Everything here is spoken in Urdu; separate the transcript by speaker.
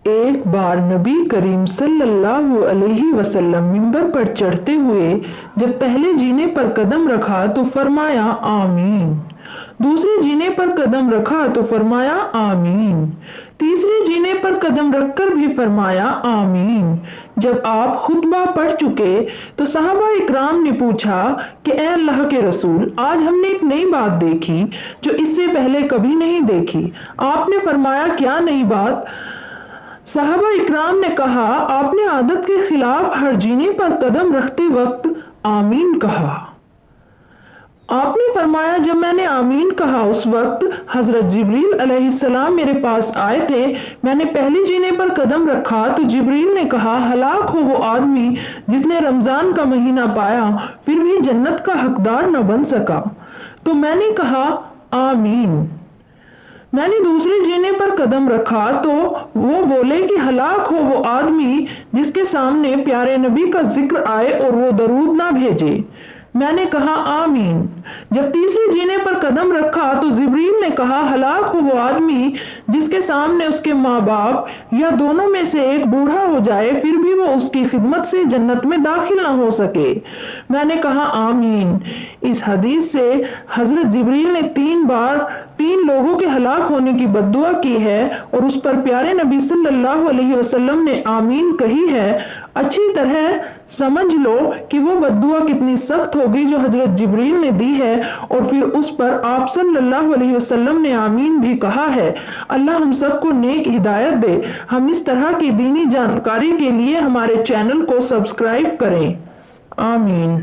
Speaker 1: ایک بار نبی کریم صلی اللہ علیہ وسلم منبر پر چڑھتے ہوئے جب پہلے جینے پر قدم رکھا تو فرمایا آمین، دوسرے جینے پر قدم رکھا تو فرمایا آمین، تیسرے جینے پر قدم رکھ کر بھی فرمایا آمین۔ جب آپ خطبہ پڑھ چکے تو صحابہ اکرام نے پوچھا کہ اے اللہ کے رسول، آج ہم نے ایک نئی بات دیکھی جو اس سے پہلے کبھی نہیں دیکھی۔ آپ نے فرمایا کیا نئی بات؟ صحابہ اکرام نے کہا آپ نے عادت کے خلاف ہر جینے پر قدم رکھتے وقت آمین کہا۔ آپ نے فرمایا جب میں نے آمین کہا اس وقت حضرت جبریل علیہ السلام میرے پاس آئے تھے، میں نے پہلے جینے پر قدم رکھا تو جبریل نے کہا ہلاک ہو وہ آدمی جس نے رمضان کا مہینہ پایا پھر بھی جنت کا حقدار نہ بن سکا، تو میں نے کہا آمین۔ میں نے دوسرے جینے پر قدم رکھا تو وہ بولے کہ ہلاک ہو وہ آدمی جس کے سامنے پیارے نبی کا ذکر آئے اور وہ درود نہ بھیجے، میں نے کہا آمین۔ جب تیسرے جینے پر قدم رکھا تو جبریل نے کہا ہلاک ہو وہ آدمی جس کے سامنے اس کے ماں باپ یا دونوں میں سے ایک بوڑھا ہو جائے پھر بھی وہ اس کی خدمت سے جنت میں داخل نہ ہو سکے، میں نے کہا آمین۔ اس حدیث سے حضرت جبریل نے 3 بار 3 لوگوں کے ہلاک ہونے کی بد دعا کی ہے اور اس پر پیارے نبی صلی اللہ علیہ وسلم نے آمین کہی ہے۔ اچھی طرح سمجھ لو کہ وہ بد دعا کتنی سخت ہوگی جو حضرت جبریل نے دی ہے اور پھر اس پر آپ صلی اللہ علیہ وسلم نے آمین بھی کہا ہے۔ اللہ ہم سب کو نیک ہدایت دے۔ ہم اس طرح کی دینی جانکاری کے لیے ہمارے چینل کو سبسکرائب کریں۔ آمین۔